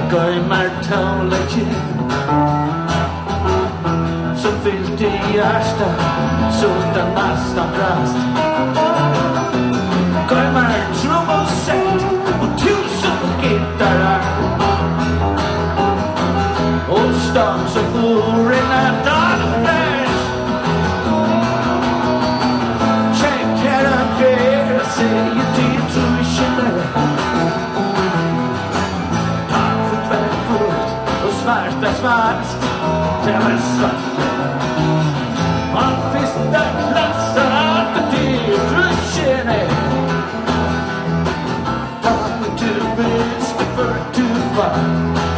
Martology som fyllt i hjärsta sådant nästan brast. Gömmar trummoset och 1000 gitarrer och stan som múrin är dagsfärs. Check här och här säger till trusjene svarta svart, det var svart. Man visste klassar att det är trusjene. Ta mig till vänster för du var